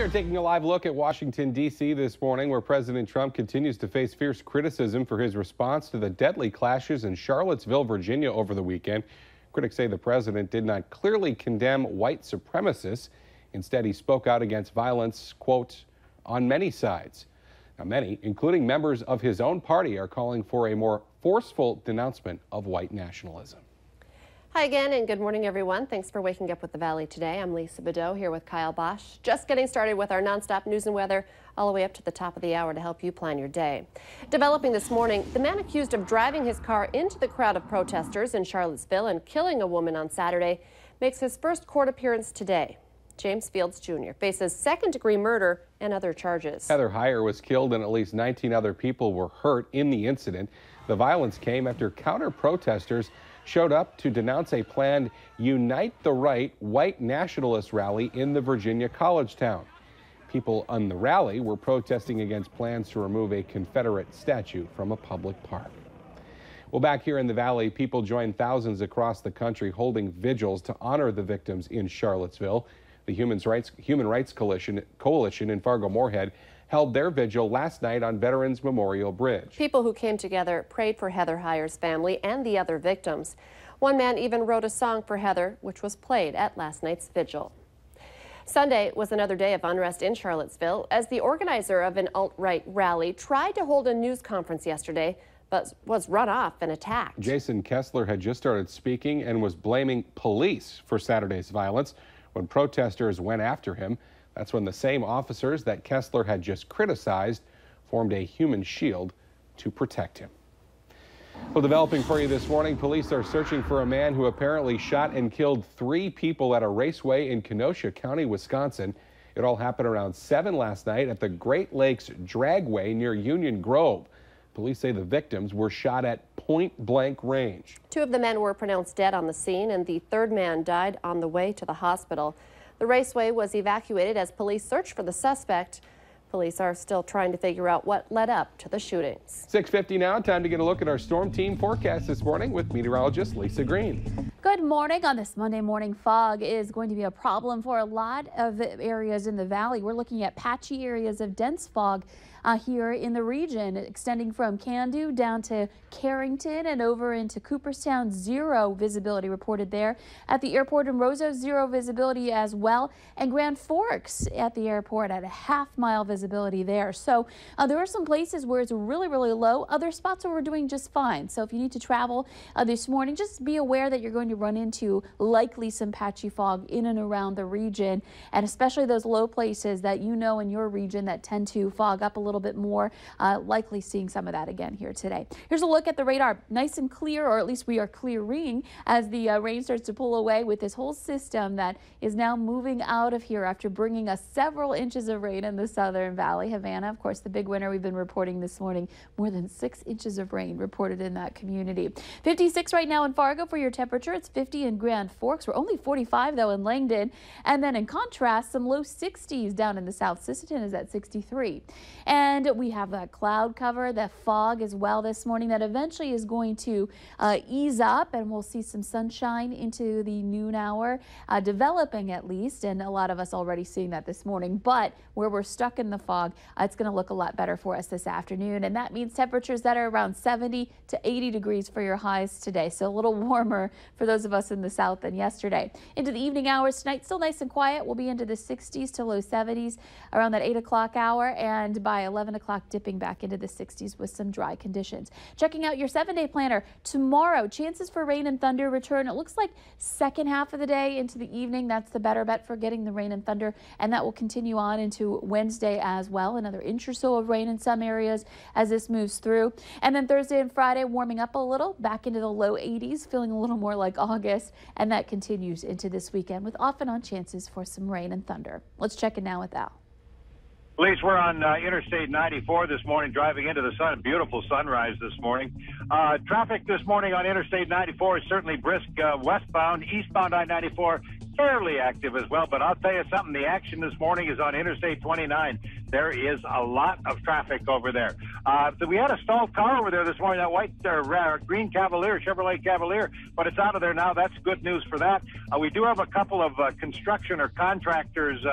We are taking a live look at Washington, D.C. this morning, where President Trump continues to face fierce criticism for his response to the deadly clashes in Charlottesville, Virginia over the weekend. Critics say the president did not clearly condemn white supremacists. Instead, he spoke out against violence, quote, on many sides. Now, many, including members of his own party, are calling for a more forceful denouncement of white nationalism. Hi again, and good morning, everyone. Thanks for waking up with the Valley today. I'm Lisa Bedeau here with Kyle Bosch. Just getting started with our nonstop news and weather all the way up to the top of the hour to help you plan your day. Developing this morning, the man accused of driving his car into the crowd of protesters in Charlottesville and killing a woman on Saturday makes his first court appearance today. James Fields Jr. faces second-degree murder and other charges. Heather Heyer was killed and at least 19 other people were hurt in the incident. The violence came after counter-protesters showed up to denounce a planned Unite the Right white nationalist rally in the Virginia college town. People on the rally were protesting against plans to remove a Confederate statue from a public park. Well, back here in the Valley, people joined thousands across the country holding vigils to honor the victims in Charlottesville. The Human Rights Coalition in Fargo-Moorhead held their vigil last night on Veterans Memorial Bridge. People who came together prayed for Heather Heyer's family and the other victims. One man even wrote a song for Heather, which was played at last night's vigil. Sunday was another day of unrest in Charlottesville as the organizer of an alt-right rally tried to hold a news conference yesterday, but was run off and attacked. Jason Kessler had just started speaking and was blaming police for Saturday's violence. When protesters went after him, that's when the same officers that Kessler had just criticized formed a human shield to protect him. Well, developing for you this morning, police are searching for a man who apparently shot and killed 3 people at a raceway in Kenosha County, Wisconsin. It all happened around 7 last night at the Great Lakes Dragway near Union Grove. Police say the victims were shot at point-blank range. 2 of the men were pronounced dead on the scene, and the 3rd man died on the way to the hospital. The raceway was evacuated as police searched for the suspect. Police are still trying to figure out what led up to the shootings. 6:50 now, time to get a look at our storm team forecast this morning with meteorologist Lisa Green. Good morning. On this Monday morning, fog is going to be a problem for a lot of areas in the valley. We're looking at patchy areas of dense fog here in the region, extending from Candue down to Carrington and over into Cooperstown. 0 visibility reported there. At the airport in Roseau, 0 visibility as well. And Grand Forks at the airport at a half-mile visibility there. So there are some places where it's really, really low. Other spots where we're doing just fine. So if you need to travel this morning, just be aware that you're going to run into likely some patchy fog in and around the region, and especially those low places that you know in your region that tend to fog up a little bit more, likely seeing some of that again here today. Here's a look at the radar. Nice and clear, or at least we are clearing as the rain starts to pull away with this whole system that is now moving out of here after bringing us several inches of rain in the southern valley. Havana, of course, the big winner we've been reporting this morning. More than 6 inches of rain reported in that community. 56 right now in Fargo for your temperature. It's 50 in Grand Forks. We're only 45 though in Langdon. And then in contrast, some low 60s down in the south. Sisseton is at 63. And we have that cloud cover, that fog as well this morning that eventually is going to ease up, and we'll see some sunshine into the noon hour, developing at least, and a lot of us already seeing that this morning. But where we're stuck in the fog, it's going to look a lot better for us this afternoon, and that means temperatures that are around 70 to 80 degrees for your highs today, so a little warmer for those of us in the south than yesterday. Into the evening hours tonight, still nice and quiet. We'll be into the 60s to low 70s around that 8 o'clock hour, and by 11 o'clock dipping back into the 60s with some dry conditions. Checking out your 7-day planner tomorrow, chances for rain and thunder return. It looks like second half of the day into the evening. That's the better bet for getting the rain and thunder, and that will continue on into Wednesday as well. Another inch or so of rain in some areas as this moves through. And then Thursday and Friday warming up a little, back into the low 80s, feeling a little more like August, and that continues into this weekend with off and on chances for some rain and thunder. Let's check in now with Al. Police were on Interstate 94 this morning, driving into the sun. Beautiful sunrise this morning. Traffic this morning on Interstate 94 is certainly brisk westbound. Eastbound I-94 fairly active as well. But I'll tell you something, the action this morning is on Interstate 29. There is a lot of traffic over there. We had a stalled car over there this morning, that white green Cavalier, Chevrolet Cavalier, but it's out of there now. That's good news for that. We do have a couple of construction or contractors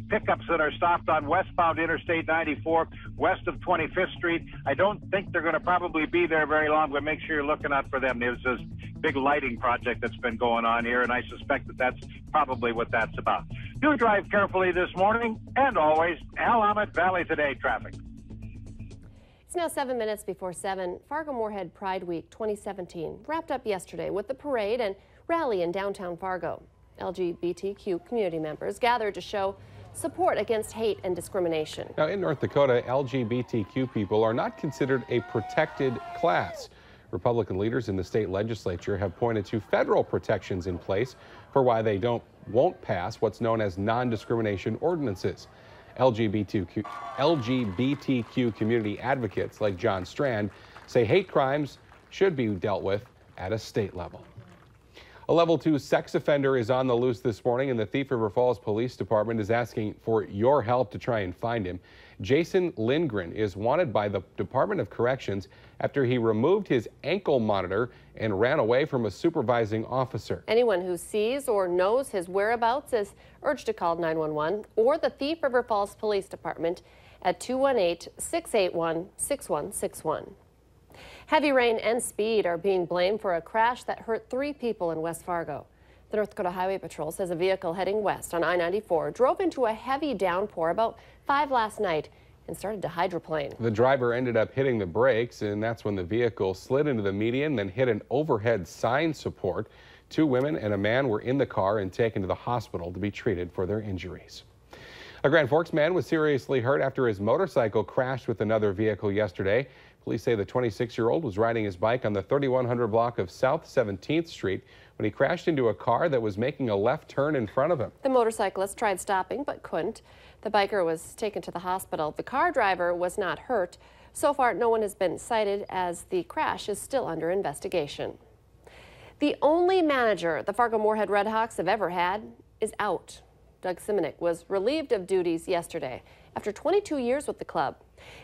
pickups that are stopped on westbound Interstate 94, west of 25th Street. I don't think they're going to probably be there very long, but make sure you're looking out for them. There's this big lighting project that's been going on here, and I suspect that that's probably what that's about. Do drive carefully this morning, and always, Willamette Valley Today traffic. It's now 7 minutes before 7. Fargo-Moorhead Pride Week 2017 wrapped up yesterday with the parade and rally in downtown Fargo. LGBTQ community members gathered to show support against hate and discrimination. Now in North Dakota, LGBTQ people are not considered a protected class. Republican leaders in the state legislature have pointed to federal protections in place for why they won't pass what's known as non-discrimination ordinances. LGBTQ community advocates like John Strand say hate crimes should be dealt with at a state level. A level 2 sex offender is on the loose this morning, and the Thief River Falls Police Department is asking for your help to try and find him. Jason Lindgren is wanted by the Department of Corrections after he removed his ankle monitor and ran away from a supervising officer. Anyone who sees or knows his whereabouts is urged to call 911 or the Thief River Falls Police Department at 218-681-6161. Heavy rain and speed are being blamed for a crash that hurt 3 people in West Fargo. The North Dakota Highway Patrol says a vehicle heading west on I-94 drove into a heavy downpour about 5 last night and started to hydroplane. The driver ended up hitting the brakes, and that's when the vehicle slid into the median, then hit an overhead sign support. 2 women and a man were in the car and taken to the hospital to be treated for their injuries. A Grand Forks man was seriously hurt after his motorcycle crashed with another vehicle yesterday. Police say the 26-year-old was riding his bike on the 3100 block of South 17th Street when he crashed into a car that was making a left turn in front of him. The motorcyclist tried stopping but couldn't. The biker was taken to the hospital. The car driver was not hurt. So far, no one has been cited as the crash is still under investigation. The only manager the Fargo-Moorhead Redhawks have ever had is out. Doug Simonik was relieved of duties yesterday after 22 years with the club.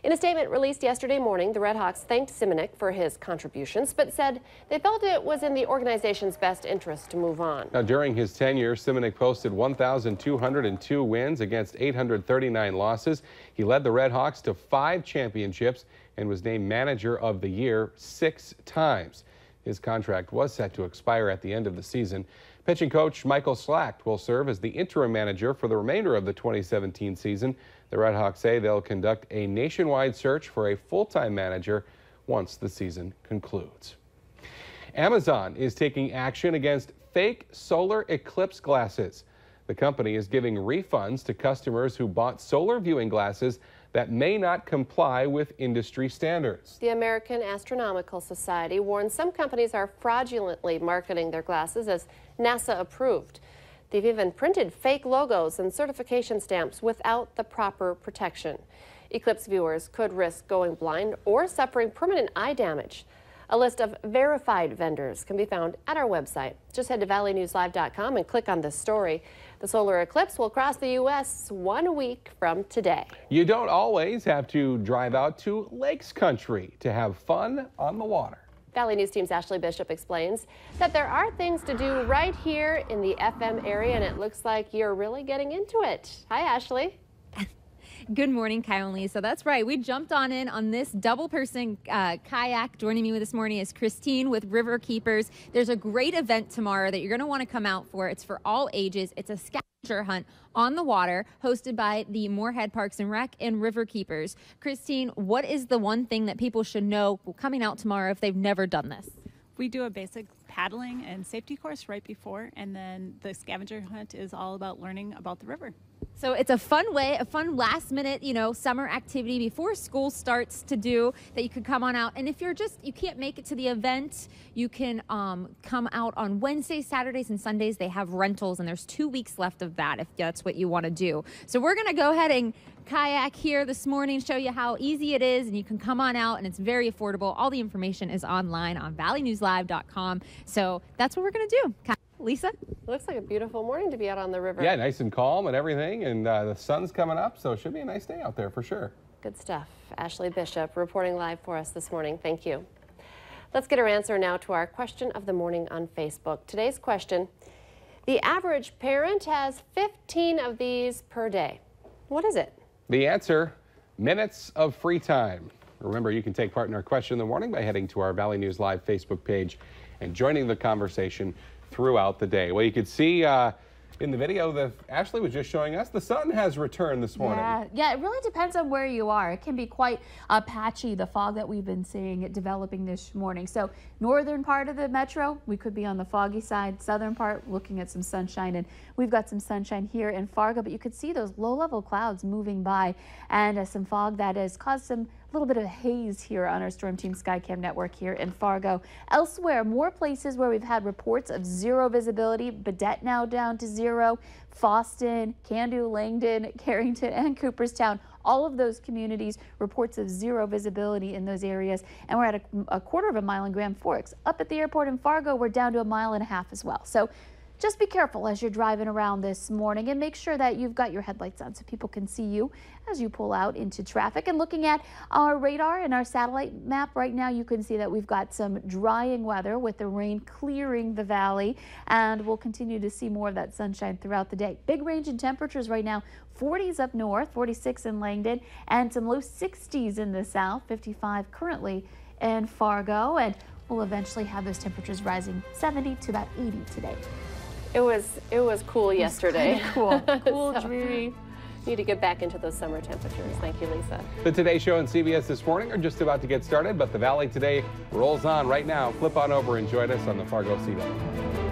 In a statement released yesterday morning, the Redhawks thanked Simonik for his contributions, but said they felt it was in the organization's best interest to move on. Now, during his tenure, Simonik posted 1,202 wins against 839 losses. He led the Redhawks to 5 championships and was named Manager of the Year 6 times. His contract was set to expire at the end of the season. Pitching coach Michael Slack will serve as the interim manager for the remainder of the 2017 season. The Redhawks say they'll conduct a nationwide search for a full-time manager once the season concludes. Amazon is taking action against fake solar eclipse glasses. The company is giving refunds to customers who bought solar viewing glasses that may not comply with industry standards. The American Astronomical Society warns some companies are fraudulently marketing their glasses as NASA approved. They've even printed fake logos and certification stamps without the proper protection. Eclipse viewers could risk going blind or suffering permanent eye damage. A list of verified vendors can be found at our website. Just head to valleynewslive.com and click on this story. The solar eclipse will cross the U.S. 1 week from today. You don't always have to drive out to Lakes Country to have fun on the water. Valley News Team's Ashley Bishop explains that there are things to do right here in the FM area, and it looks like you're really getting into it. Hi, Ashley. Good morning, Kyle and Lisa. That's right. We jumped in on this double-person kayak. Joining me this morning is Christine with River Keepers. There's a great event tomorrow that you're going to want to come out for. It's for all ages. It's a scavenger hunt on the water hosted by the Moorhead Parks and Rec and River Keepers. Christine, what is the one thing that people should know coming out tomorrow if they've never done this? We do a basic paddling and safety course right before, and then the scavenger hunt is all about learning about the river. So it's a fun last minute, summer activity before school starts to do that you could come on out. And if you can't make it to the event, you can come out on Wednesdays, Saturdays, and Sundays. They have rentals, and there's 2 weeks left of that if that's what you want to do. So we're going to go ahead and kayak here this morning, show you how easy it is, and you can come on out, and it's very affordable. All the information is online on valleynewslive.com. So that's what we're going to do. Lisa? It looks like a beautiful morning to be out on the river. Yeah, nice and calm and everything, and the sun's coming up, so it should be a nice day out there for sure. Good stuff. Ashley Bishop reporting live for us this morning. Thank you. Let's get our answer now to our question of the morning on Facebook. Today's question, the average parent has 15 of these per day. What is it? The answer, minutes of free time. Remember, you can take part in our question in the morning by heading to our Valley News Live Facebook page and joining the conversation throughout the day. Well, you can see in the video that Ashley was just showing us, the sun has returned this morning. Yeah, it really depends on where you are. It can be quite patchy, the fog that we've been seeing developing this morning. So northern part of the metro, we could be on the foggy side. Southern part, looking at some sunshine, and we've got some sunshine here in Fargo, but you could see those low-level clouds moving by and some fog that has caused some little bit of haze here on our Storm Team Skycam network here in Fargo. Elsewhere, more places where we've had reports of zero visibility. Badette now down to zero. Foston, Candu, Langdon, Carrington, and Cooperstown. All of those communities, reports of zero visibility in those areas. And we're at a quarter of a mile in Grand Forks. Up at the airport in Fargo, we're down to 1.5 miles as well. So just be careful as you're driving around this morning, and make sure that you've got your headlights on so people can see you as you pull out into traffic. And looking at our radar and our satellite map right now, you can see that we've got some drying weather with the rain clearing the valley, and we'll continue to see more of that sunshine throughout the day. Big range in temperatures right now, 40s up north, 46 in Langdon, and some low 60s in the south, 55 currently in Fargo, and we'll eventually have those temperatures rising 70 to about 80 today. It was cool yesterday. Cool, So, dreary. need to get back into those summer temperatures. Thank you, Lisa. The Today Show and CBS This Morning are just about to get started, but the Valley Today rolls on right now. Flip on over and join us on the Fargo CW.